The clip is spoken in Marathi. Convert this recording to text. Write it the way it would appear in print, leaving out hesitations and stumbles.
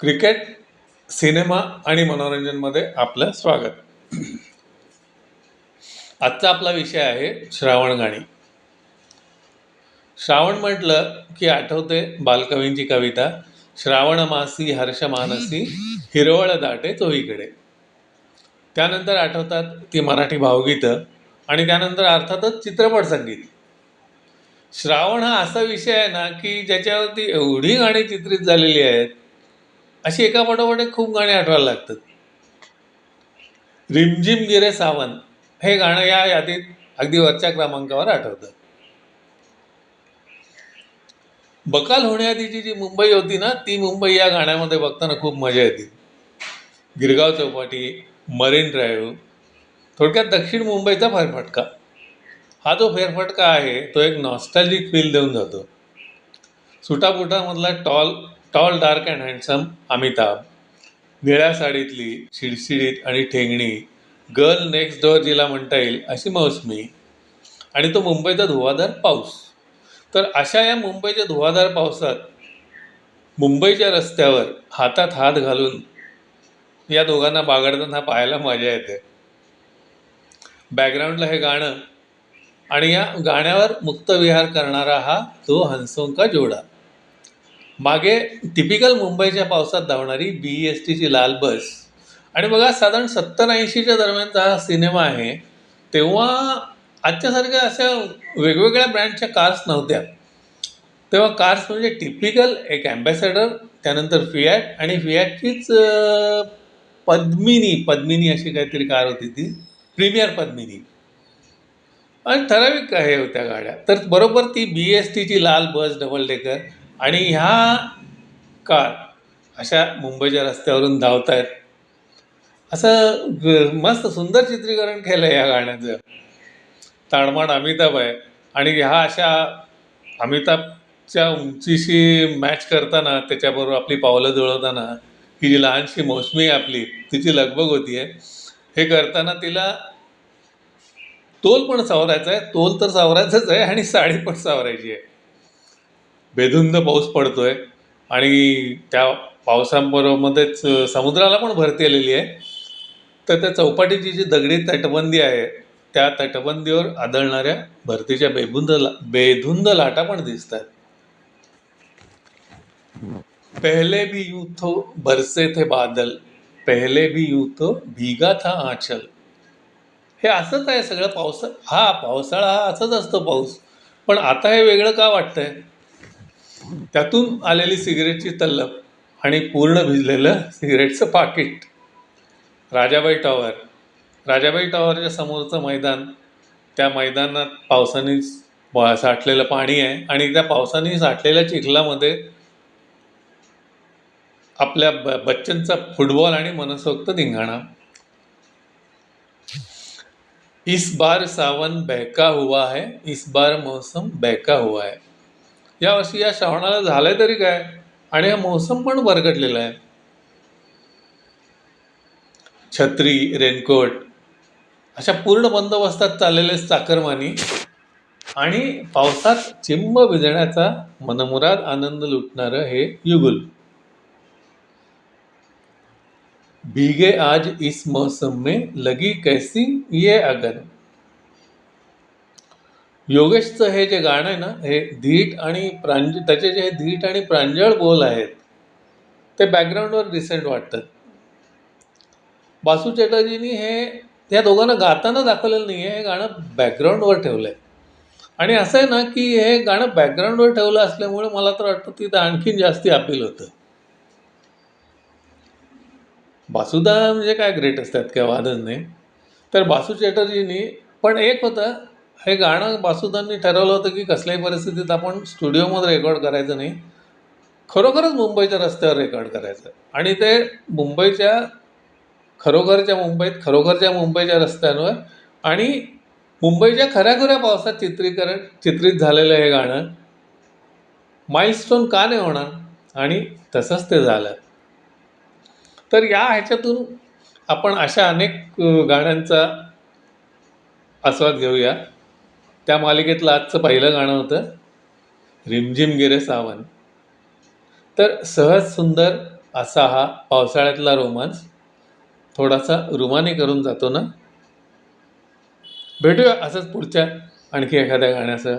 क्रिकेट, सिनेमा आणि मनोरंजनमध्ये आपलं स्वागत. आजचा आपला विषय आहे श्रावण गाणी. श्रावण म्हटलं की आठवते बालकवींची कविता, श्रावण मासी हर्ष मानसी हिरवळ दाटे चोहीकडे. त्यानंतर आठवतात ती मराठी भावगीतं आणि त्यानंतर अर्थातच चित्रपट संगीत. श्रावण हा असा विषय आहे ना की ज्याच्यावरती एवढी गाणी चित्रित झालेली आहेत, अशी एकापाठोपाठ एक खूप गाणी आठवायला लागतात. रिमझिम गिरे सावन हे गाणं या यादीत अगदी वरच्या क्रमांकावर आठवतं. बकाल होण्याआधीची जी मुंबई होती ना, ती मुंबई या गाण्यामध्ये बघताना खूप मजा येते. गिरगाव चौपाटी, मरीन ड्राईव्ह, थोडक्यात दक्षिण मुंबईचा फेरफटका. हा जो फेरफटका आहे तो एक नॉस्टॅल्जिक फील देऊन जातो. सुटापुटामधला tall tall dark and handsome Amitabh, निळ्या साडीतली शिडशिडीत आणि ठेंगणी गर्ल नेक्स्ट डोअर जिला म्हणता येईल अशी मौसमी, आणि तो मुंबईचा धुवाधार पाऊस. तर अशा या मुंबईच्या धुवाधार पावसात मुंबईच्या रस्त्यावर हातात हात घालून या दोघांना बागडताना पाहायला मजा येते. बॅकग्राऊंडला हे गाणं आणि या गाण्यावर मुक्तविहार करणारा हा तो हंसों का जोडा. मागे टिपिकल मुंबईच्या पावसात धावणारी BESTची लाल बस. आणि बघा, साधारण 70-80च्या दरम्यानचा हा सिनेमा आहे. तेव्हा आजच्यासारख्या अशा वेगवेगळ्या ब्रँडच्या कार्स नव्हत्या. तेव्हा कार्स म्हणजे टिपिकल एक ॲम्बॅसेडर, त्यानंतर फिॲट, आणि फिॲटचीच पद्मिनी अशी काहीतरी कार होती, ती प्रीमियर पद्मिनी. आणि ठराविक हे होत्या गाड्या. तर बरोबर ती BESTची लाल बस डबल डेकर आणि ह्या कार अशा मुंबईच्या रस्त्यावरून धावत आहेत. असं मस्त सुंदर चित्रीकरण केलं या गाण्याचं. ताडमाड अमिताभ आहे आणि ह्या अशा अमिताभच्या उंचीशी मॅच करताना, त्याच्याबरोबर आपली पावलं जुळवताना ही जी लहानशी मौसमी आपली, तिची लगबग होती आहे. हे करताना तिला तोल पण सावरायचा आहे, तोल तर सावरायचंच आहे आणि साडी पण सावरायची आहे. बेधुंद पाऊस पडतोय आणि त्या पावसाबरोबरमध्येच समुद्राला पण भरती आलेली आहे. तर त्या चौपाटीची जी दगडी तटबंदी आहे, त्या तटबंदीवर आदळणाऱ्या भरतीच्या बेधुंद लाटा पण दिसतात. पहले भी यूं तो बरसे थे बादल, पहले भी यूं तो भीगा था आंचल. हे असंच आहे सगळं. पावसाळा हा असंच असतो पाऊस. पण आता हे वेगळं का वाटतंय? त्यातून आलेली सिगरेटची तल्लफ आणि पूर्ण भिजलेलं सिगरेटचं पाकिट. राजाबाई टॉवरच्या समोरचं मैदान, त्या मैदानात पावसाने साठलेलं पाणी आहे आणि त्या पावसाने साठलेल्या चिखलामध्ये आपल्या बच्चनचा फुटबॉल आणि मनसोक्त धिंगाणा. इस बार सावन बहका हुआ है, इस बार मौसम बहका हुआ है. यावर्षी या श्रावणाला झालंय तरी काय, आणि हा मौसम पण बरकटलेला आहे. छत्री, रेनकोट अशा पूर्ण बंदोबस्तात चाललेले चाकरमानी आणि पावसात चिंब भिजण्याचा मनमुराद आनंद लुटणारं हे युगुल. भीगे आज इस मौसम में लगी कैसी ये अगन. योगेशचं हे जे गाणं आहे ना, हे धीट आणि त्याचे जे धीट आणि प्रांजळ बोल आहेत ते बॅकग्राऊंडवर रिसेंट वाटतात. बासू चॅटर्जींनी हे या दोघांना गाताना दाखवलेलं नाही आहे, हे गाणं बॅकग्राऊंडवर ठेवलं आहे. आणि असं आहे ना की हे गाणं बॅकग्राऊंडवर ठेवलं असल्यामुळे मला तर वाटतं तिथं आणखीन जास्ती अपील होतं. बासुदा म्हणजे काय ग्रेट असतात काय वादन नाही. तर बासू चॅटर्जींनी पण एक होतं, हे गाणं बासुदांनी ठरवलं होतं की कसल्याही परिस्थितीत आपण स्टुडिओमध्ये रेकॉर्ड करायचं नाही, खरोखरच मुंबईच्या रस्त्यावर रेकॉर्ड करायचं. आणि ते खरोखरच्या मुंबईच्या रस्त्यांवर आणि मुंबईच्या खऱ्याखुऱ्या पावसात चित्रित झालेलं हे गाणं माइलस्टोन का नाही होणार, आणि तसंच ते झालं. तर या ह्याच्यातून आपण अशा अनेक गाण्यांचा आस्वाद घेऊया. त्या मालिकेतलं आजचं पहिलं गाणं होतं रिमझिम गिरे सावन. तर सहज सुंदर असा हा पावसाळ्यातला रोमांस थोडासा रुमाने करून जातो ना. भेटूया असंच पुढच्या आणखी एखाद्या गाण्यासह.